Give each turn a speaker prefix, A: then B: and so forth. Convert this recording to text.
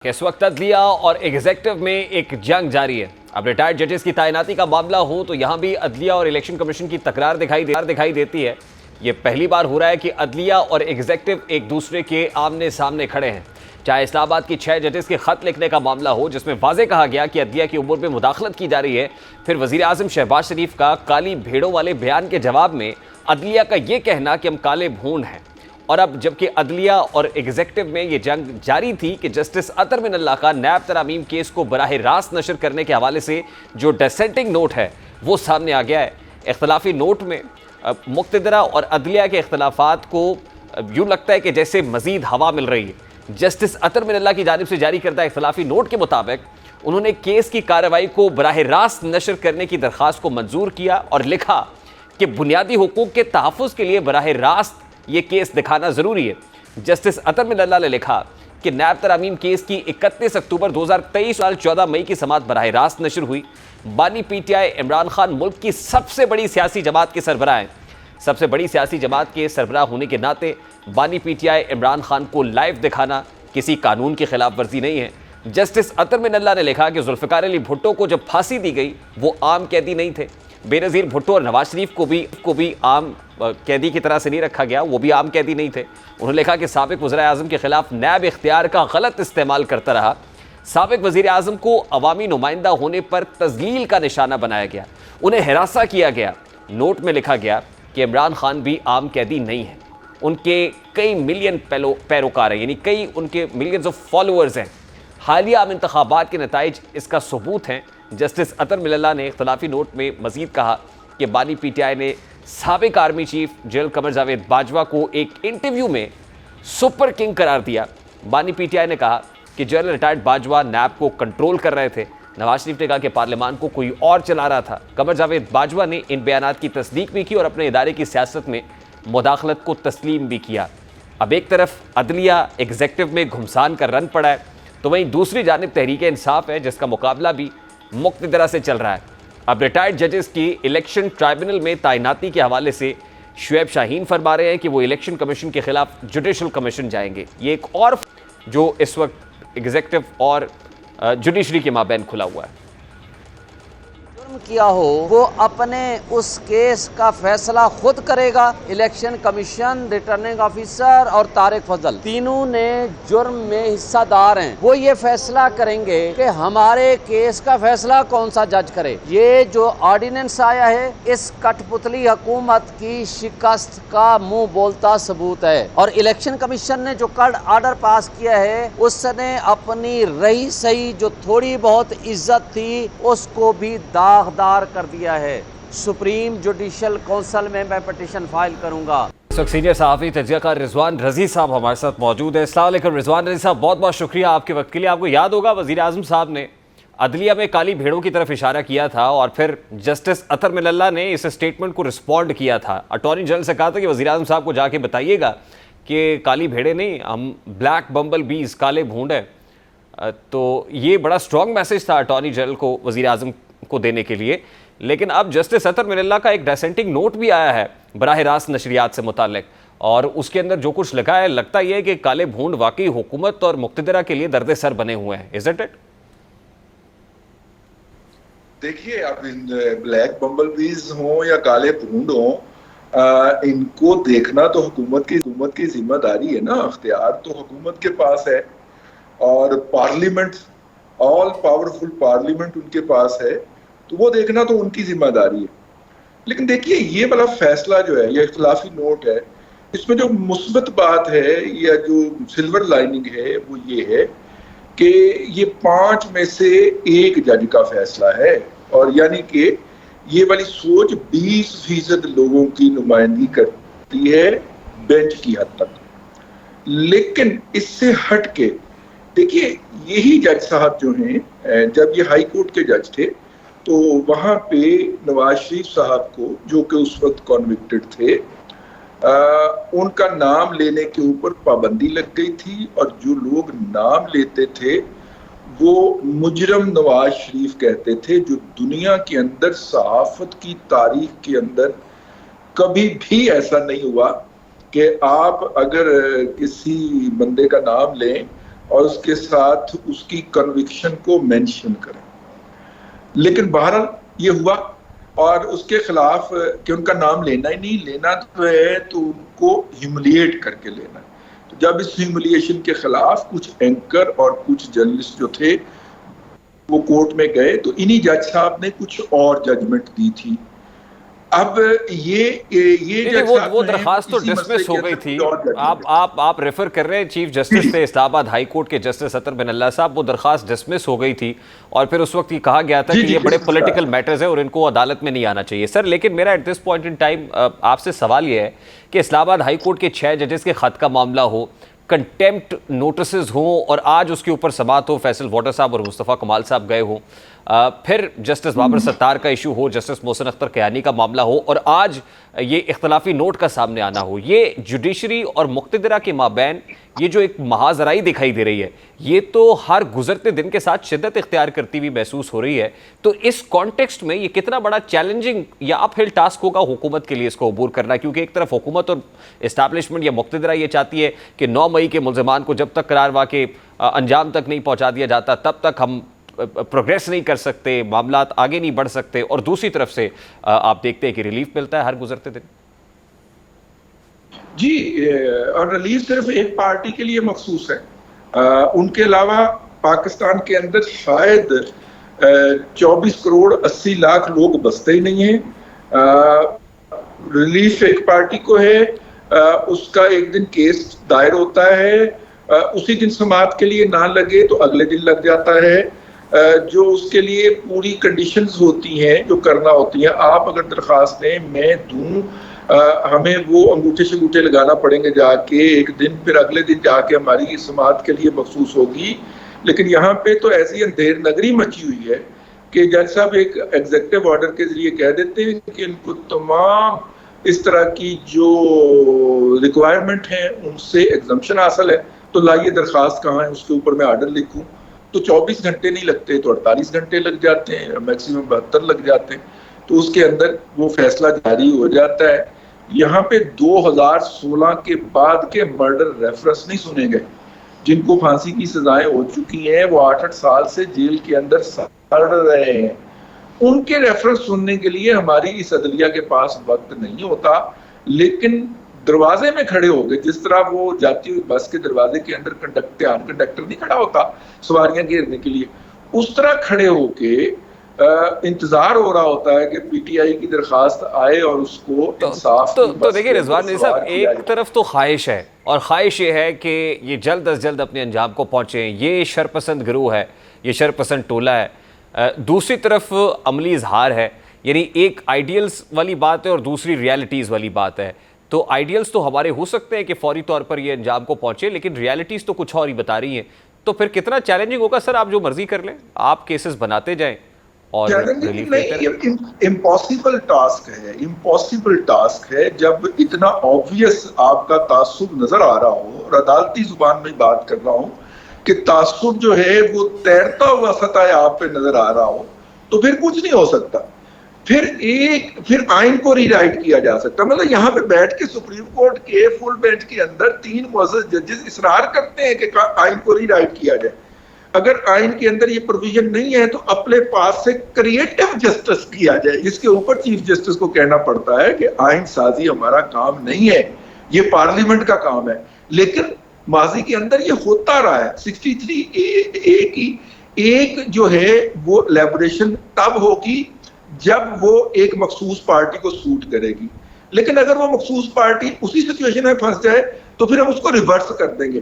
A: इस वक्त अदलिया और एग्जेक्टिव में एक जंग जारी है। अब रिटायर्ड जजेस की तैनाती का मामला हो तो यहां भी अदलिया और इलेक्शन कमीशन की तकरार दिखाई देती है। यह पहली बार हो रहा है कि अदलिया और एग्जेक्टिव एक दूसरे के आमने सामने खड़े हैं। चाहे इस्लामाबाद की 6 जजेस के खत लिखने का मामला हो जिसमें वाजे कहा गया कि अदलिया की उम्र में मुदाखलत की जा रही है, फिर वजीर आजम शहबाज शरीफ का काली भेड़ों वाले बयान के जवाब में अदलिया का यह कहना कि हम काले भूंड हैं। और अब जबकि अदलिया और एग्जेक्टिव में यह जंग जारी थी कि जस्टिस अतर मिनल्ला का नैब तरामीम केस को बराह रास्त नशर करने के हवाले से जो डिसेंटिंग नोट है वो सामने आ गया है। इख्तलाफी नोट में मुक्तदरा और अदलिया के इख्तलाफात को यूँ लगता है कि जैसे मजीद हवा मिल रही है। जस्टिस अतर मिनल्ला की जानिब से जारी करदा इख्तलाफी नोट के मुताबिक उन्होंने केस की कार्रवाई को बराह रास्त नशर करने की दरख्वास्त को मंजूर किया और लिखा कि बुनियादी हुकूक के तहफ़्फ़ुज़ के लिए बराह रास्त ये केस दिखाना ज़रूरी है। जस्टिस अतर मिनल्ला ने लिखा कि नैब तरामीम केस की 31 अक्टूबर 2023 साल 14 मई की समात बराह रास्त नशर हुई। बानी पीटीआई इमरान खान मुल्क की सबसे बड़ी सियासी जमात के सरबराह हैं। सबसे बड़ी सियासी जमात के सरबराह होने के नाते बानी पीटीआई इमरान खान को लाइव दिखाना किसी कानून की खिलाफ वर्जी नहीं है। जस्टिस अतर मिनल्ला ने लिखा कि जुल्फ़िकार अली भुट्टो को जब फांसी दी गई वो आम कैदी नहीं थे। बेनज़ीर भुट्टो और नवाज शरीफ को भी आम कैदी की तरह से नहीं रखा गया, वो भी आम कैदी नहीं थे। उन्होंने लिखा कि साबिक़ वज़ीर आज़म के खिलाफ नैब इख्तियार का गलत इस्तेमाल करता रहा। साबिक़ वज़ीर आज़म को अवामी नुमाइंदा होने पर तज़लील का निशाना बनाया गया, उन्हें हिरासा किया गया। नोट में लिखा गया कि इमरान खान भी आम कैदी नहीं है, उनके कई मिलियन पैरोकार हैं, यानी कई उनके मिलियंस ऑफ फॉलोअर्स हैं। हालिया आम इंतखाबात के नताइज इसका सबूत हैं। जस्टिस अतर मिनल्ला ने इख्तलाफी नोट में मज़ीद कहा कि बानी पीटीआई ने साबिक army chief general Qamar Javed Bajwa को एक इंटरव्यू में सुपर किंग करार दिया। बानी पीटीआई ने कहा कि जनरल रिटायर्ड बाजवा नैब को कंट्रोल कर रहे थे। नवाज शरीफ ने कहा कि पार्लियामान को कोई और चला रहा था। कमर जावेद बाजवा ने इन बयानात की तस्दीक भी की और अपने इदारे की सियासत में मुदाखलत को तस्लीम भी किया। अब एक तरफ अदलिया एग्जेक्टिव में घुमसान का रन पड़ा है तो वहीं दूसरी जानिब तहरीक इंसाफ है जिसका मुकाबला भी मुक्तदरा से चल रहा है। अब रिटायर्ड जजेस की इलेक्शन ट्राइब्यूनल में तैनाती के हवाले से शुएब शाहीन फरमा रहे हैं कि वो इलेक्शन कमीशन के खिलाफ जुडिशल कमीशन जाएंगे। ये एक और जो इस वक्त एग्जेक्टिव और जुडिशरी के माबैन खुला हुआ है।
B: किया हो वो अपने उस केस का फैसला खुद करेगा। इलेक्शन कमीशन, रिटर्निंग ऑफिसर और तारिक फजल तीनों ने जुर्म में हिस्सादार हैं। वो ये फैसला करेंगे कि हमारे केस का फैसला कौन सा जज करे। ये जो ऑर्डिनेंस आया है इस कठपुतली हुकूमत की शिकस्त का मुंह बोलता सबूत है। और इलेक्शन कमीशन ने जो कल ऑर्डर पास किया है उसने अपनी रही सही जो थोड़ी बहुत इज्जत थी उसको भी दागदार कर दिया है। सुप्रीम जुडिशल काउंसिल में मैं पिटीशन फाइल करूंगा।
A: इस वक्त सीनियर सहाफ़ी तज्ज़ियाकार रिजवान रज़ी साहब हमारे साथ मौजूद है। अस्सलाम वालेकुम रिजवान रज़ी साहब, बहुत बहुत शुक्रिया आपके वक्त के लिए। आपको याद होगा वज़ीर आज़म साहब ने अदलिया में काली भेड़ों की तरफ इशारा किया था और फिर जस्टिस अतर मिनल्ला ने इस स्टेटमेंट को रिस्पॉन्ड किया था। अटॉर्नी जनरल से कहा था कि वज़ीर आज़म साहब को जाके बताइएगा कि काली भेड़ें नहीं, हम ब्लैक बम्बल बीज, काले भूंड हैं। तो ये बड़ा स्ट्रॉन्ग मैसेज था अटॉर्नी जनरल को वज़ीर आज़म को देने के लिए। लेकिन अब जस्टिस अतर मिनल्ला का एक डिसेंटिंग नोट भी आया है बराह रास्त नशरियात से मुताल्लिक और उसके अंदर जो कुछ लिखा है लगता यह है कि काले भूंड वाकई हुकूमत और मुक्तदरा के लिए दर्द सर बने हुए हैं। Is it?
C: देखिए, अब ब्लैक बम्बल बीज हो या काले भूंड हो, इनको देखना तो हुकूमत की जिम्मेदारी है ना। अख्तियार तो हुकूमत के पास है और पार्लियामेंट, ऑल पावरफुल पार्लियामेंट उनके पास है, तो वो देखना तो उनकी जिम्मेदारी है। लेकिन देखिए, ये वाला फैसला जो है, ये इख्तिलाफी नोट है, इसमें जो मुस्बत बात है या जो सिल्वर लाइनिंग है वो ये है कि ये 5 में से 1 जज का फैसला है और यानी कि ये वाली सोच 20% लोगों की नुमाइंदगी करती है बेंच की हद तक। लेकिन इससे हट के देखिए, यही जज साहब जो हैं, जब ये हाई कोर्ट के जज थे तो वहां पे नवाज शरीफ साहब को, जो कि उस वक्त कॉन्विक्टेड थे, उनका नाम लेने के ऊपर पाबंदी लग गई थी और जो लोग नाम लेते थे वो मुजरम नवाज शरीफ कहते थे, जो दुनिया के अंदर सहाफत की तारीख के अंदर कभी भी ऐसा नहीं हुआ कि आप अगर किसी बंदे का नाम लें और उसके साथ उसकी कन्विक्शन को मेंशन करें। लेकिन बहरहाल ये हुआ और उसके खिलाफ कि उनका नाम लेना ही नहीं, लेना तो है तो उनको ह्यूमिलिएट करके लेना। तो जब इस ह्यूमिलिएशन के खिलाफ कुछ एंकर और कुछ जर्नलिस्ट जो थे वो कोर्ट में गए तो इन्हीं जज साहब ने कुछ और जजमेंट दी थी। अब ये जज साहब
A: वो दरखास्त तो डिसमिस हो गई थी। आप रेफर कर रहे हैं चीफ जस्टिस थे इस्लामाबाद हाई कोर्ट के जस्टिस अतर बिन अल्लाह साहब, वो दरखास्त डिसमिस हो गई थी और फिर उस वक्त ये कहा गया था कि ये बड़े पॉलिटिकल मैटर्स है और इनको अदालत में नहीं आना चाहिए। सर लेकिन मेरा at this point in time आपसे सवाल ये है कि इस्लामाबाद हाई कोर्ट के 6 जजेस के खत का मामला हो, कंटेम्प्ट नोटिस हों और आज उसके ऊपर समाअत हो, फैसल वाटर साहब और मुस्तफ़ा कमाल साहब गए हों, फिर जस्टिस बाबर सत्तार का इशू हो, जस्टिस मोहसिन अख्तर कयानी का मामला हो और आज ये इख्तलाफी नोट का सामने आना हो, ये जुडिशरी और मुक्तदरा के माबैन ये जो एक महाजराई दिखाई दे रही है, ये तो हर गुजरते दिन के साथ शिद्दत इख्तियार करती हुई महसूस हो रही है। तो इस कॉन्टेक्स्ट में ये कितना बड़ा चैलेंजिंग या अपहिल टास्क होगा हुकूमत के लिए इसको अबूर करना, क्योंकि एक तरफ हुकूमत और इस्टेब्लिशमेंट या मुक्तदरा ये चाहती है कि 9 मई के मुल्ज़िमान को जब तक करार वाक़े अंजाम तक नहीं पहुँचा दिया जाता तब तक हम प्रोग्रेस नहीं कर सकते, मामला आगे नहीं बढ़ सकते, और दूसरी तरफ से आप देखते हैं कि रिलीफ मिलता है हर गुजरते दिन।
C: जी, और रिलीफ सिर्फ एक पार्टी के लिए मखसूस है, उनके अलावा पाकिस्तान के अंदर शायद 24 करोड़ 80 लाख लोग बसते ही नहीं हैं। रिलीफ एक पार्टी को है, उसका एक दिन केस दायर होता है, उसी दिन समाअत के लिए ना लगे तो अगले दिन लग जाता है, जो उसके लिए पूरी कंडीशंस होती हैं जो करना होती हैं। आप अगर दरख्वास्त दें, मैं दूं, हमें वो अंगूठे शंगूठे लगाना पड़ेंगे जाके एक दिन, फिर अगले दिन जाके हमारी समाअत के लिए मखसूस होगी। लेकिन यहाँ पे तो ऐसी अंधेर नगरी मची हुई है कि जज साहब एक एग्जीक्यूटिव ऑर्डर के जरिए कह देते हैं कि इनको तमाम इस तरह की जो रिक्वायरमेंट है उनसे एग्जम्पशन हासिल है, तो लाइए दरख्वास्त कहाँ है, उसके ऊपर मैं ऑर्डर लिखूँ। तो 24 घंटे नहीं लगते तो 48 घंटे लग जाते हैं, मैक्सिमम 72 लग जाते हैं, तो उसके अंदर वो फैसला जारी हो जाता है। यहाँ पे 2016 के बाद के मर्डर रेफरेंस नहीं सुने गए, जिनको फांसी की सजाएं हो चुकी हैं, वो 8-8 साल से जेल के अंदर सड़ रहे हैं, उनके रेफरेंस सुनने के लिए हमारी इस अदलिया के पास वक्त नहीं होता। लेकिन दरवाजे में खड़े हो गए, जिस तरह वो जाती हुई बस के दरवाजे के अंदर कंडक्टर नहीं खड़ा होता सवारियां घेरने के लिए, उस तरह खड़े होके इंतजार हो रहा होता है कि पीटीआई की दरखास्त आए और उसको इंसाफ
A: तो देखिए रिजवान साहब, एक तरफ तो ख्वाहिश है और ख्वाहिश ये है कि ये जल्द अज जल्द अपने अंजाम को पहुंचे, ये शरपसंद गिरोह है, ये शरपसंद टोला है। दूसरी तरफ अमली इजहार है, यानी एक आइडियल्स वाली बात है और दूसरी रियलिटीज़ वाली बात है। तो आइडियल्स तो हमारे हो सकते हैं कि फौरी तौर पर ये अंजाम को पहुंचे, लेकिन रियलिटीज़ तो कुछ और ही बता रही हैं। तो फिर कितना चैलेंजिंग होगा सर, आप जो मर्जी कर लें, आप केसेस बनाते जाएं और
C: इम्पॉसिबल टास्क है, इम्पॉसिबल टास्क है जब इतना ऑब्वियस आपका तासुब नजर आ रहा हो, और अदालती जुबान में बात कर रहा हूं कि तासुब जो है वो तैरता हुआ सतह आप पे नजर आ रहा हो, तो फिर कुछ नहीं हो सकता। फिर आइन को रीराइट किया जा सकता। मतलब यहाँ पे बैठ के सुप्रीम कोर्ट के फुल बेंच के अंदर 3 मुअज़्ज़ज़ जजेस इसरार करते हैं कि आइन को रीराइट किया जाए। अगर आइन के अंदर ये प्रोविजन नहीं है तो अपने पास से क्रिएटिव जस्टिस किया जाए। इसके ऊपर चीफ जस्टिस को कहना पड़ता है कि आइन साजी हमारा काम नहीं है, ये पार्लियामेंट का काम है। लेकिन माजी के अंदर ये होता रहा है। 63A की एक जो है वो लेबोरेशन तब होगी जब वो एक मखसूस पार्टी को सूट करेगी, लेकिन अगर वो मखसूस पार्टी उसी सिचुएशन में फंस जाए तो फिर हम उसको रिवर्स कर देंगे।